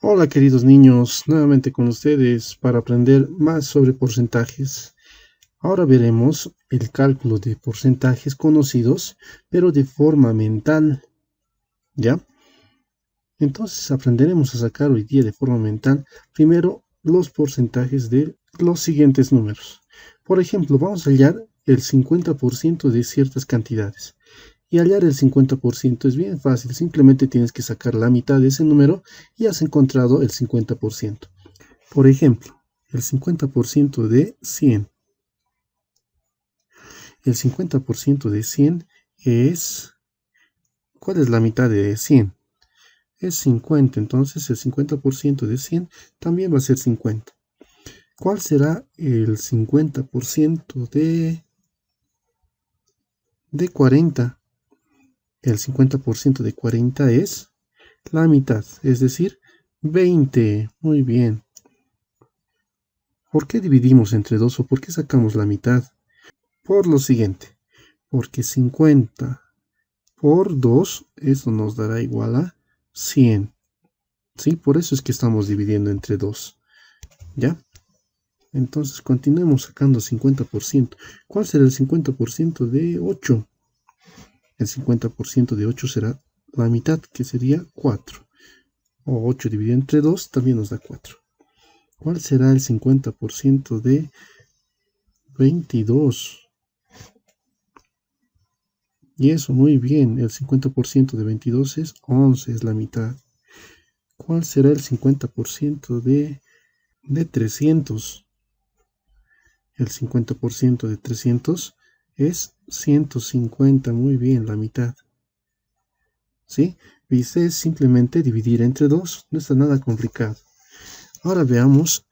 Hola queridos niños, nuevamente con ustedes para aprender más sobre porcentajes. Ahora veremos el cálculo de porcentajes conocidos, pero de forma mental, ¿ya? Entonces aprenderemos a sacar hoy día de forma mental primero los porcentajes de los siguientes números. Por ejemplo, vamos a hallar el 50% de ciertas cantidades. Y hallar el 50% es bien fácil, simplemente tienes que sacar la mitad de ese número y has encontrado el 50%. Por ejemplo, el 50% de 100. El 50% de 100 es... ¿Cuál es la mitad de 100? Es 50, entonces el 50% de 100 también va a ser 50. ¿Cuál será el 50% de 40? El 50% de 40 es la mitad, es decir, 20. Muy bien. ¿Por qué dividimos entre 2 o por qué sacamos la mitad? Por lo siguiente, porque 50 por 2, eso nos dará igual a 100. ¿Sí? Por eso es que estamos dividiendo entre 2. ¿Ya? Entonces continuemos sacando 50%. ¿Cuál será el 50% de 8? El 50% de 8 será la mitad, que sería 4. O 8 dividido entre 2 también nos da 4. ¿Cuál será el 50% de 22? Y eso, muy bien, el 50% de 22 es 11, es la mitad. ¿Cuál será el 50% de 300? El 50% de 300 es 150, muy bien, la mitad. ¿Sí? ¿Viste? Es simplemente dividir entre 2, no está nada complicado. Ahora veamos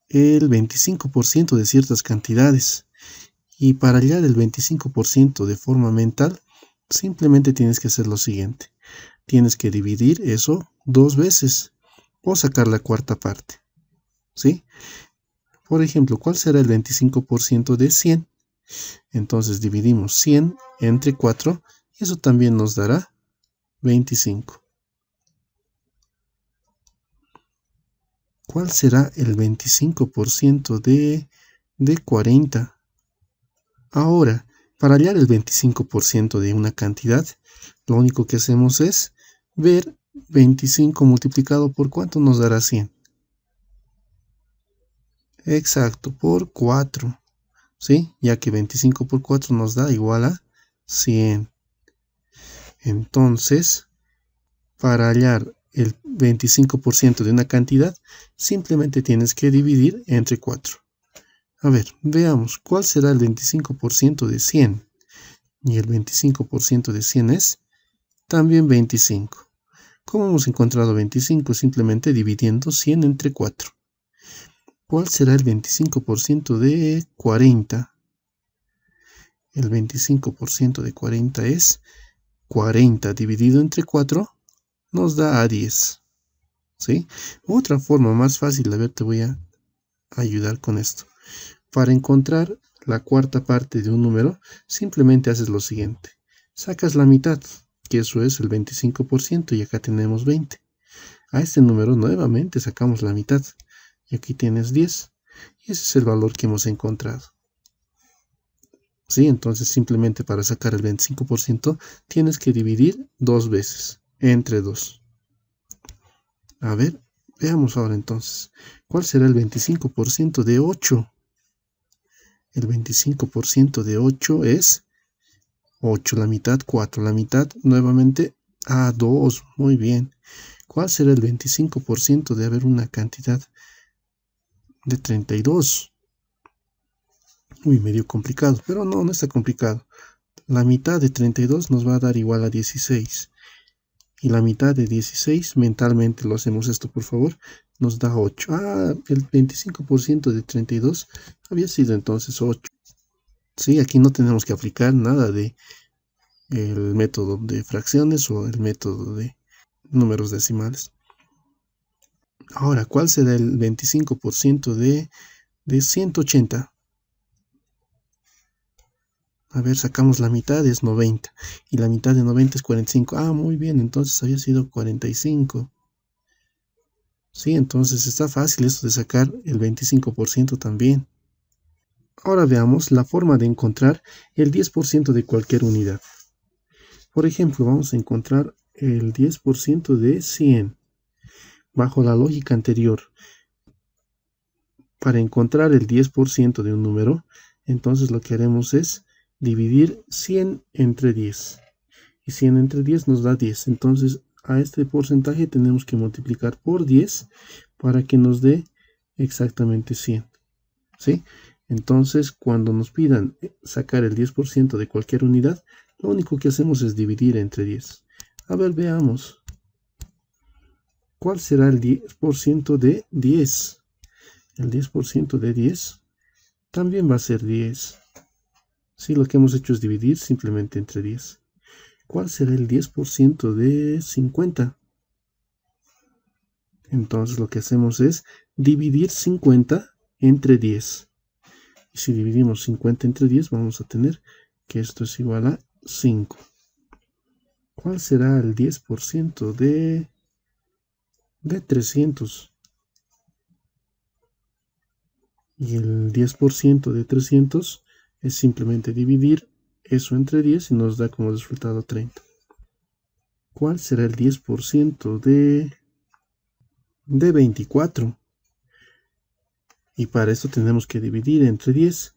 el 25% de ciertas cantidades. Y para hallar el 25% de forma mental, simplemente tienes que hacer lo siguiente. Tienes que dividir eso 2 veces o sacar la cuarta parte. ¿Sí? Por ejemplo, ¿cuál será el 25% de 100? Entonces dividimos 100 entre 4 y eso también nos dará 25. ¿Cuál será el 25% de 40? Ahora, para hallar el 25% de una cantidad, lo único que hacemos es ver 25 multiplicado por cuánto nos dará 100. Exacto, por 4. ¿Sí? Ya que 25 por 4 nos da igual a 100. Entonces, para hallar el 25% de una cantidad, simplemente tienes que dividir entre 4. A ver, veamos, ¿cuál será el 25% de 100? Y el 25% de 100 es también 25. ¿Cómo hemos encontrado 25? Simplemente dividiendo 100 entre 4. ¿Cuál será el 25% de 40? El 25% de 40 es 40 dividido entre 4 nos da a 10. ¿Sí? Otra forma más fácil, a ver, te voy a ayudar con esto. Para encontrar la cuarta parte de un número, simplemente haces lo siguiente. Sacas la mitad, que eso es el 25%, y acá tenemos 20. A este número nuevamente sacamos la mitad, y aquí tienes 10. Y ese es el valor que hemos encontrado. ¿Sí? Entonces simplemente para sacar el 25% tienes que dividir 2 veces, entre 2. A ver, veamos ahora entonces. ¿Cuál será el 25% de 8? El 25% de 8 es 8, la mitad, 4, la mitad, nuevamente a 2. Muy bien. ¿Cuál será el 25% de haber una cantidad de 32? Uy, medio complicado, pero no, no está complicado. La mitad de 32 nos va a dar igual a 16. Y la mitad de 16, mentalmente lo hacemos esto, por favor, nos da 8. Ah, el 25% de 32 había sido entonces 8. Sí, aquí no tenemos que aplicar nada de el método de fracciones o el método de números decimales. Ahora, ¿cuál será el 25% de 180? A ver, sacamos la mitad, es 90. Y la mitad de 90 es 45. Ah, muy bien, entonces había sido 45. Sí, entonces está fácil esto de sacar el 25% también. Ahora veamos la forma de encontrar el 10% de cualquier unidad. Por ejemplo, vamos a encontrar el 10% de 100. Bajo la lógica anterior, para encontrar el 10% de un número, entonces lo que haremos es dividir 100 entre 10. Y 100 entre 10 nos da 10. Entonces a este porcentaje tenemos que multiplicar por 10 para que nos dé exactamente 100. ¿Sí? Entonces cuando nos pidan sacar el 10% de cualquier unidad, lo único que hacemos es dividir entre 10. A ver, veamos. ¿Cuál será el 10% de 10? El 10% de 10 también va a ser 10. Si lo que hemos hecho es dividir simplemente entre 10. ¿Cuál será el 10% de 50? Entonces lo que hacemos es dividir 50 entre 10. Y si dividimos 50 entre 10, vamos a tener que esto es igual a 5. ¿Cuál será el 10% de 300? Y el 10% de 300 es simplemente dividir eso entre 10 y nos da como resultado 30. ¿Cuál será el 10% de 24? Y para esto tenemos que dividir entre 10.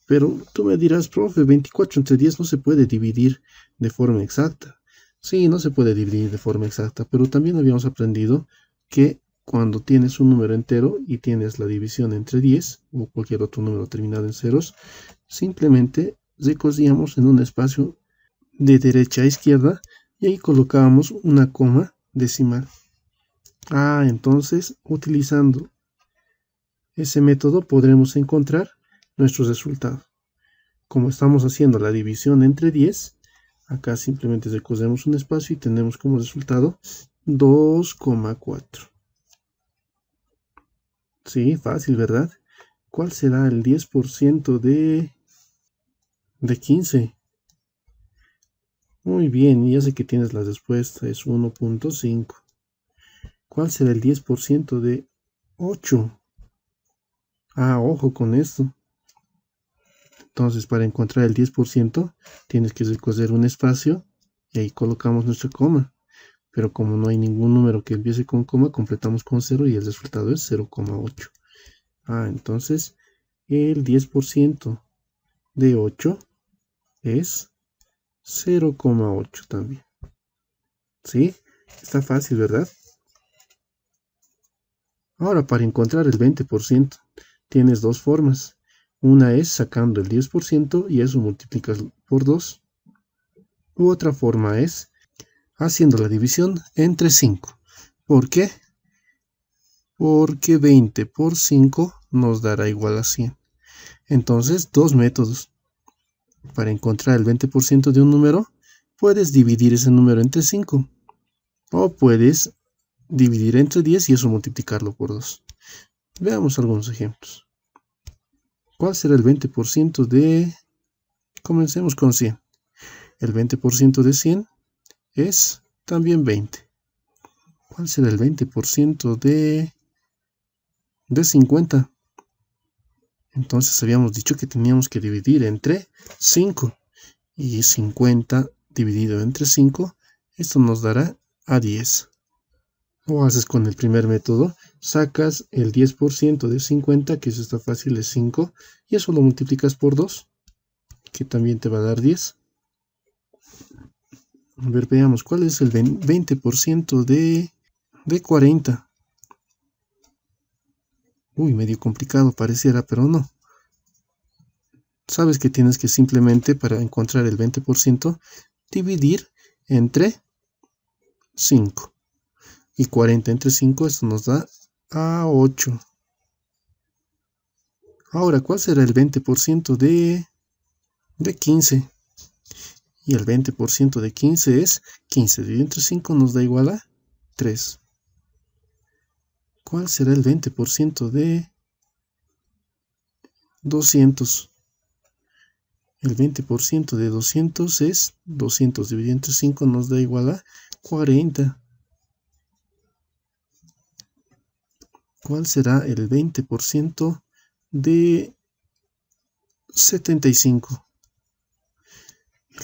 Pero tú me dirás, profe, 24 entre 10 no se puede dividir de forma exacta. Sí, no se puede dividir de forma exacta, pero también habíamos aprendido que cuando tienes un número entero y tienes la división entre 10 o cualquier otro número terminado en ceros, simplemente recosíamos en un espacio de derecha a izquierda y ahí colocábamos una coma decimal. Entonces, utilizando ese método podremos encontrar nuestro resultado. Como estamos haciendo la división entre 10, acá simplemente recosemos un espacio y tenemos como resultado 2,4. Sí, fácil, ¿verdad? ¿Cuál será el 10% de 15? Muy bien, ya sé que tienes la respuesta, es 1,5. ¿Cuál será el 10% de 8? Ojo con esto. Entonces, para encontrar el 10%, tienes que recoger un espacio y ahí colocamos nuestra coma. Pero como no hay ningún número que empiece con coma, completamos con 0 y el resultado es 0,8. Entonces, el 10% de 8 es 0,8 también. ¿Sí? Está fácil, ¿verdad? Ahora, para encontrar el 20%, tienes dos formas. Una es sacando el 10% y eso multiplicas por 2. U otra forma es haciendo la división entre 5. ¿Por qué? Porque 20 por 5 nos dará igual a 100. Entonces, dos métodos. Para encontrar el 20% de un número, puedes dividir ese número entre 5. O puedes dividir entre 10 y eso multiplicarlo por 2. Veamos algunos ejemplos. ¿Cuál será el 20% de... Comencemos con 100. El 20% de 100 es también 20. ¿Cuál será el 20% de 50? Entonces habíamos dicho que teníamos que dividir entre 5. Y 50 dividido entre 5, esto nos dará a 10. O haces con el primer método, sacas el 10% de 50, que eso está fácil, es 5, y eso lo multiplicas por 2, que también te va a dar 10. A ver, veamos, ¿cuál es el 20% de 40? Medio complicado pareciera, pero no. Sabes que tienes que simplemente, para encontrar el 20%, dividir entre 5. Y 40 entre 5, esto nos da a 8. Ahora, ¿cuál será el 20% de 15? Y el 20% de 15 es 15 dividido entre 5 nos da igual a 3. ¿Cuál será el 20% de 200? El 20% de 200 es 200 dividido entre 5 nos da igual a 40. ¿cuál será el 20% de 75?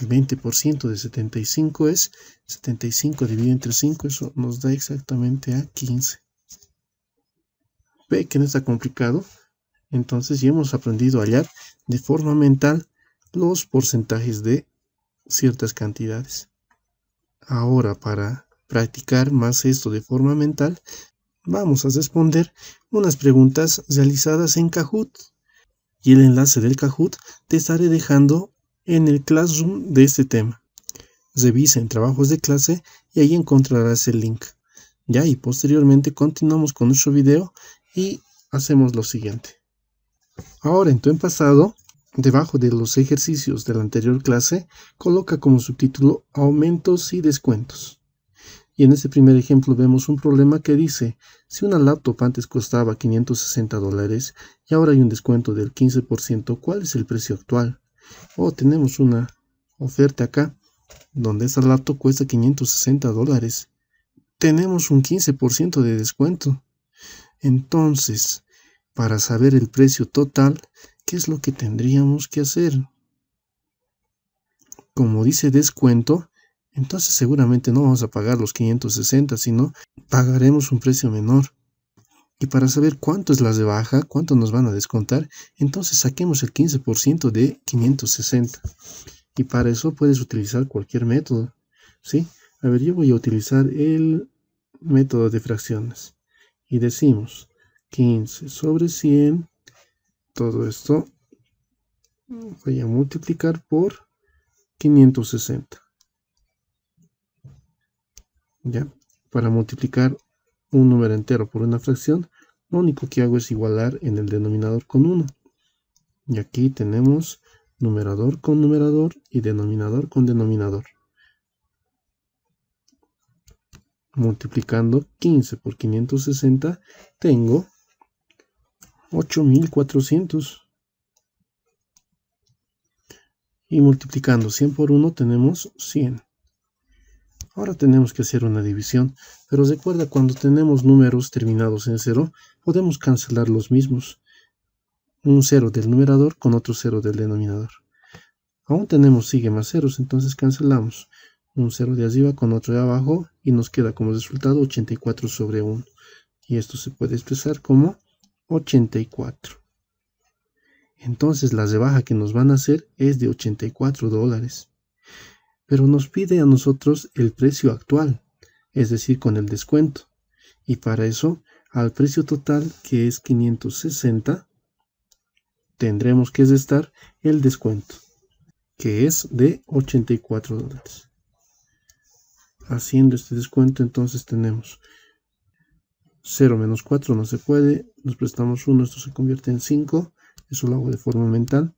El 20% de 75 es 75 dividido entre 5, eso nos da exactamente a 15. Ve que no está complicado. Entonces ya hemos aprendido a hallar de forma mental los porcentajes de ciertas cantidades. Ahora, para practicar más esto de forma mental, vamos a responder unas preguntas realizadas en Kahoot. Y el enlace del Kahoot te estaré dejando en el Classroom de este tema. Revisa en trabajos de clase y ahí encontrarás el link. Ya, y posteriormente continuamos con nuestro video y hacemos lo siguiente. Ahora en tu pasado, debajo de los ejercicios de la anterior clase, coloca como subtítulo aumentos y descuentos. Y en este primer ejemplo vemos un problema que dice, si una laptop antes costaba $560 y ahora hay un descuento del 15%, ¿cuál es el precio actual? Tenemos una oferta acá, donde esa laptop cuesta $560. Tenemos un 15% de descuento. Entonces, para saber el precio total, ¿qué es lo que tendríamos que hacer? Como dice descuento, entonces seguramente no vamos a pagar los 560, sino pagaremos un precio menor. Y para saber cuánto es la rebaja, cuánto nos van a descontar, entonces saquemos el 15% de 560. Y para eso puedes utilizar cualquier método, ¿sí? A ver, yo voy a utilizar el método de fracciones. Y decimos 15 sobre 100, todo esto voy a multiplicar por 560. ¿Ya? Para multiplicar un número entero por una fracción, lo único que hago es igualar en el denominador con 1. Y aquí tenemos numerador con numerador y denominador con denominador. Multiplicando 15 por 560, tengo 8400. Y multiplicando 100 por 1 tenemos 100. Ahora tenemos que hacer una división, pero recuerda, cuando tenemos números terminados en 0, podemos cancelar los mismos. Un 0 del numerador con otro 0 del denominador. Aún tenemos sigue más ceros, entonces cancelamos un 0 de arriba con otro de abajo y nos queda como resultado 84 sobre 1. Y esto se puede expresar como 84. Entonces la rebaja que nos van a hacer es de $84. Pero nos pide a nosotros el precio actual, es decir, con el descuento. Y para eso, al precio total, que es 560, tendremos que restar el descuento, que es de $84. Haciendo este descuento, entonces tenemos 0 menos 4 no se puede, nos prestamos 1, esto se convierte en 5, eso lo hago de forma mental.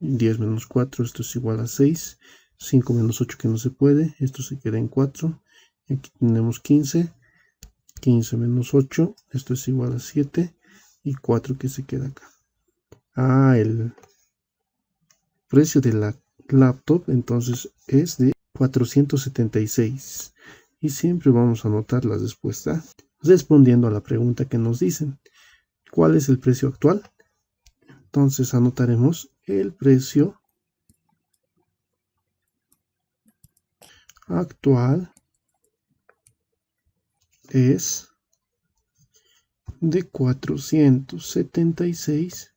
10 menos 4, esto es igual a 6. 5 menos 8 que no se puede, esto se queda en 4. Y aquí tenemos 15. 15 menos 8, esto es igual a 7. Y 4 que se queda acá. El precio de la laptop entonces es de 476. Y siempre vamos a anotar la respuesta respondiendo a la pregunta que nos dicen. ¿Cuál es el precio actual? Entonces anotaremos el precio actual es de $476.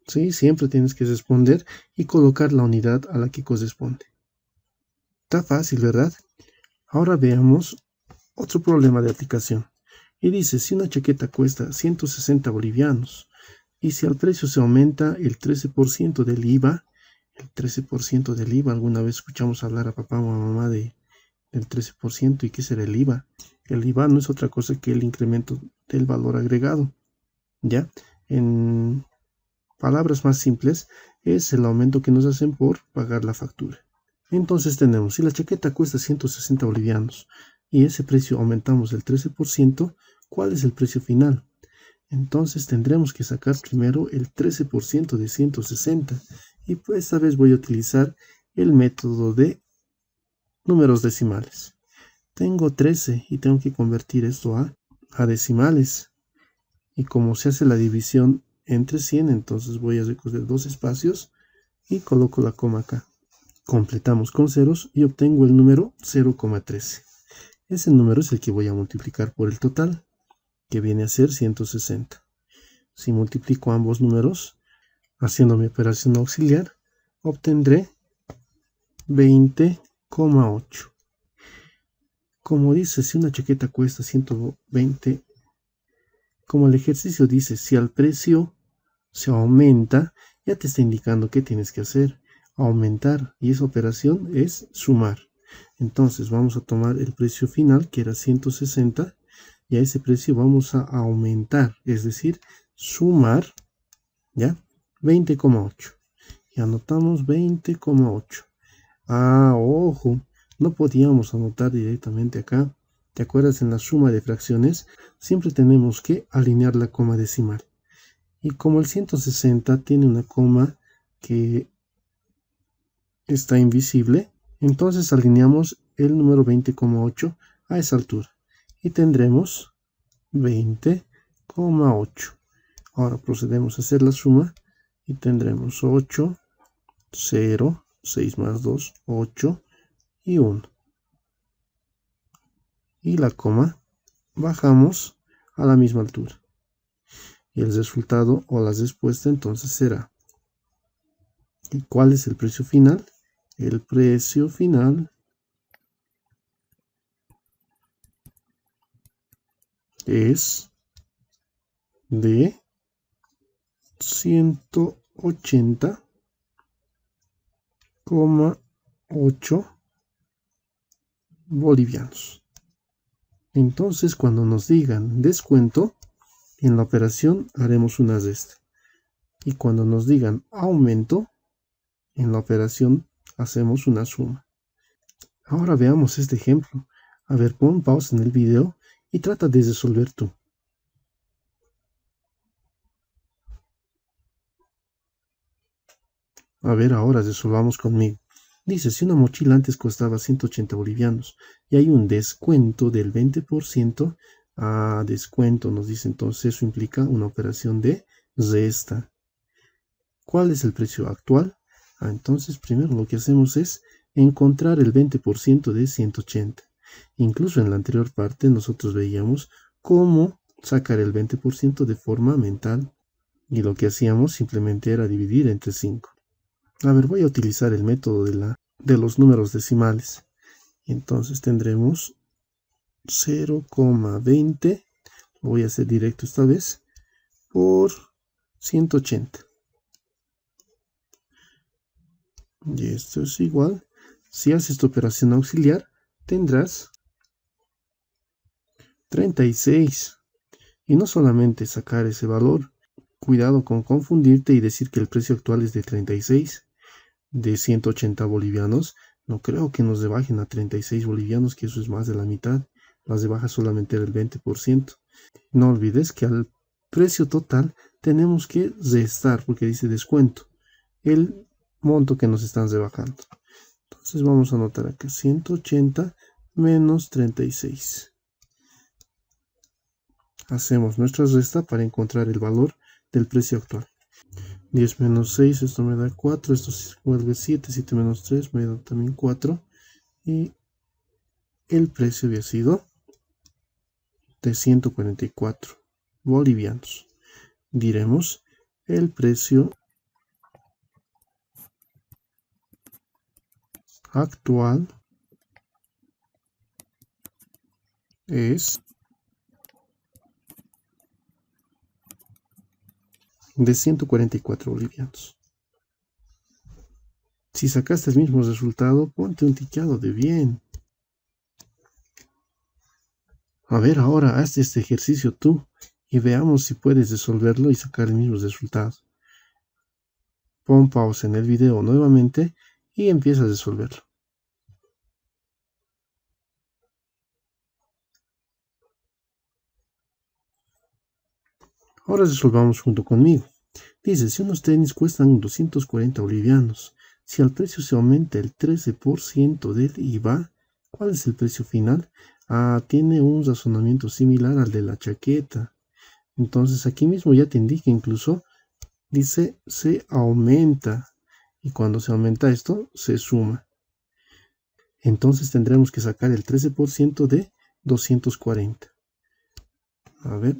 Sí, siempre tienes que responder y colocar la unidad a la que corresponde. Está fácil, ¿verdad? Ahora veamos otro problema de aplicación. Y dice, si una chaqueta cuesta 160 bolivianos y si al precio se aumenta el 13% del IVA, alguna vez escuchamos hablar a papá o a mamá del 13%, ¿y qué será el IVA? El IVA no es otra cosa que el incremento del valor agregado, ¿ya? En palabras más simples, es el aumento que nos hacen por pagar la factura. Entonces tenemos, si la chaqueta cuesta 160 bolivianos y ese precio aumentamos el 13%, ¿cuál es el precio final? Entonces tendremos que sacar primero el 13% de 160. Y pues esta vez voy a utilizar el método de números decimales. Tengo 13 y tengo que convertir esto a decimales. Y como se hace la división entre 100, entonces voy a recoger dos espacios y coloco la coma acá. Completamos con ceros y obtengo el número 0,13. Ese número es el que voy a multiplicar por el total, que viene a ser 160. Si multiplico ambos números, haciendo mi operación auxiliar, obtendré 20,8. Como dice, si una chaqueta cuesta 120, como el ejercicio dice, si al precio se aumenta, ya te está indicando qué tienes que hacer, aumentar, y esa operación es sumar. Entonces vamos a tomar el precio final, que era 160, y a ese precio vamos a aumentar, es decir, sumar, ¿ya? 20,8. Y anotamos 20,8. Ojo, no podíamos anotar directamente acá. ¿Te acuerdas? En la suma de fracciones siempre tenemos que alinear la coma decimal. Y como el 160 tiene una coma que está invisible, entonces alineamos el número 20,8 a esa altura. Y tendremos 20,8. Ahora procedemos a hacer la suma y tendremos 8, 0, 6 más 2, 8 y 1. Y la coma bajamos a la misma altura. Y el resultado o la respuesta entonces será. ¿Y cuál es el precio final? El precio final es de 180,8 bolivianos. Entonces, cuando nos digan descuento, en la operación haremos una resta. Y cuando nos digan aumento, en la operación hacemos una suma. Ahora veamos este ejemplo. A ver, pon pausa en el video y trata de resolver tú. A ver, ahora resolvamos conmigo. Dice, si una mochila antes costaba 180 bolivianos y hay un descuento del 20%, descuento nos dice, entonces eso implica una operación de resta. ¿Cuál es el precio actual? Entonces primero lo que hacemos es encontrar el 20% de 180. Incluso en la anterior parte nosotros veíamos cómo sacar el 20% de forma mental. Y lo que hacíamos simplemente era dividir entre 5. A ver, voy a utilizar el método de los números decimales. Entonces tendremos 0,20, lo voy a hacer directo esta vez, por 180. Y esto es igual. Si haces esta operación auxiliar, tendrás 36. Y no solamente sacar ese valor, cuidado con confundirte y decir que el precio actual es de 36, de 180 bolivianos. No creo que nos rebajen a 36 bolivianos, que eso es más de la mitad. Las rebajas solamente el 20%. No olvides que al precio total tenemos que restar, porque dice descuento, el monto que nos están rebajando. Entonces vamos a anotar acá 180 menos 36. Hacemos nuestra resta para encontrar el valor del precio actual. 10 menos 6, esto me da 4, esto se vuelve 7, 7 menos 3 me da también 4. Y el precio había sido de 144 bolivianos. Diremos el precio actual es de 144 bolivianos. Si sacaste el mismo resultado, ponte un tiqueado de bien. A ver, ahora haz este ejercicio tú y veamos si puedes resolverlo y sacar el mismo resultado. Pon pausa en el video nuevamente y empieza a resolverlo. Ahora resolvamos junto conmigo. Dice, si unos tenis cuestan 240 bolivianos, si al precio se aumenta el 13% del IVA, ¿Cuál es el precio final? Tiene un razonamiento similar al de la chaqueta. Entonces aquí mismo ya te indica incluso, dice se aumenta. Y cuando se aumenta esto, se suma. Entonces tendremos que sacar el 13% de 240. A ver,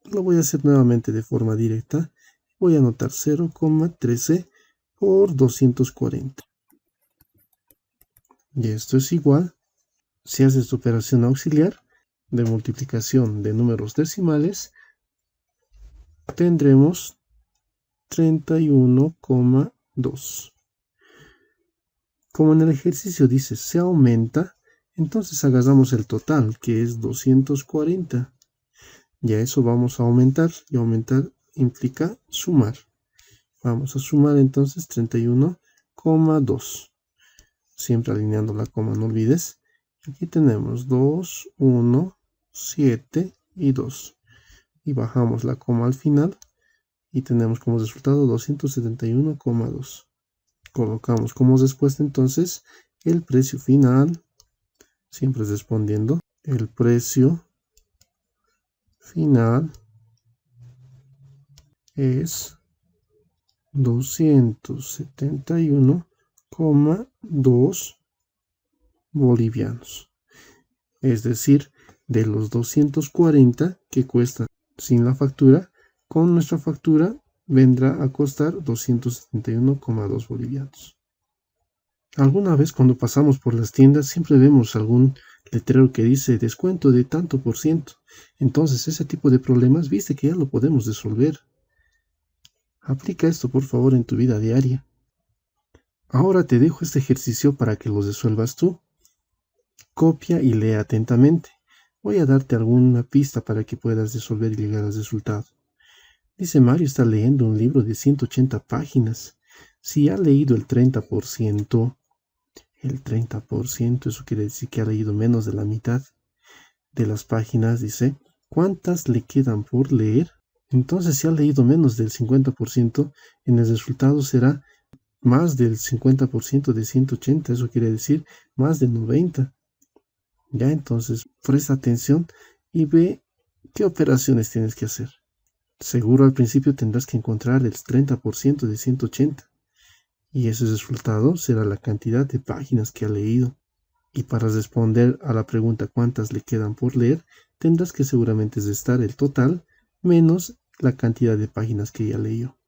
lo voy a hacer nuevamente de forma directa. Voy a anotar 0,13 por 240. Y esto es igual, si haces tu operación auxiliar de multiplicación de números decimales, tendremos 31,2. Como en el ejercicio dice se aumenta, entonces agarramos el total, que es 240. Ya eso vamos a aumentar, y aumentar implica sumar. Vamos a sumar entonces 31,2. Siempre alineando la coma, no olvides. Aquí tenemos 2, 1, 7 y 2. Y bajamos la coma al final y tenemos como resultado 271,2. Colocamos como respuesta entonces el precio final, siempre respondiendo, el precio final es 271,2 bolivianos. Es decir, de los 240 que cuesta sin la factura, con nuestra factura vendrá a costar 271,2 bolivianos. Alguna vez cuando pasamos por las tiendas siempre vemos algún letrero que dice descuento de tanto por ciento. Entonces ese tipo de problemas viste que ya lo podemos resolver. Aplica esto por favor en tu vida diaria. Ahora te dejo este ejercicio para que lo resuelvas tú. Copia y lee atentamente. Voy a darte alguna pista para que puedas resolver y llegar al resultado. Dice Mario está leyendo un libro de 180 páginas. Si ha leído el 30%, eso quiere decir que ha leído menos de la mitad de las páginas. Dice, ¿cuántas le quedan por leer? Entonces, si ha leído menos del 50%, en el resultado será más del 50% de 180. Eso quiere decir más de 90. Ya, entonces, presta atención y ve qué operaciones tienes que hacer. Seguro al principio tendrás que encontrar el 30% de 180. Y ese resultado será la cantidad de páginas que ha leído. Y para responder a la pregunta cuántas le quedan por leer, tendrás que seguramente restar el total menos la cantidad de páginas que ya leyó.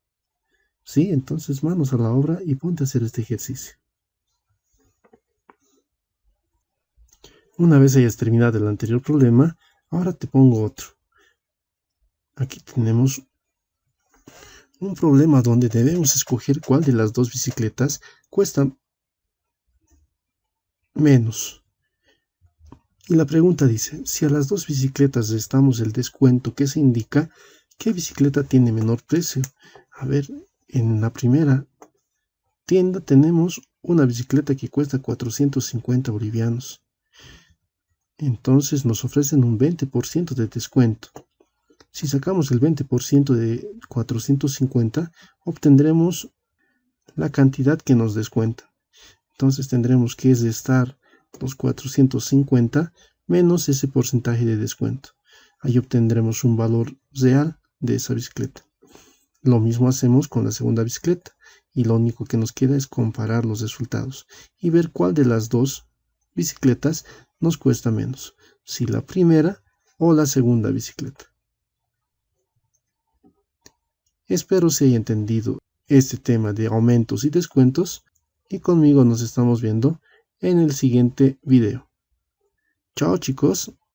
Sí, entonces manos a la obra y ponte a hacer este ejercicio. Una vez hayas terminado el anterior problema, ahora te pongo otro. Aquí tenemos un problema donde debemos escoger cuál de las dos bicicletas cuesta menos. Y la pregunta dice, si a las dos bicicletas restamos el descuento que se indica, ¿qué bicicleta tiene menor precio? A ver, en la primera tienda tenemos una bicicleta que cuesta 450 bolivianos. Entonces nos ofrecen un 20% de descuento. Si sacamos el 20% de 450, obtendremos la cantidad que nos descuenta. Entonces tendremos que restar los 450 menos ese porcentaje de descuento. Ahí obtendremos un valor real de esa bicicleta. Lo mismo hacemos con la segunda bicicleta y lo único que nos queda es comparar los resultados y ver cuál de las dos bicicletas nos cuesta menos, si la primera o la segunda bicicleta. Espero se haya entendido este tema de aumentos y descuentos y conmigo nos estamos viendo en el siguiente video. Chao chicos.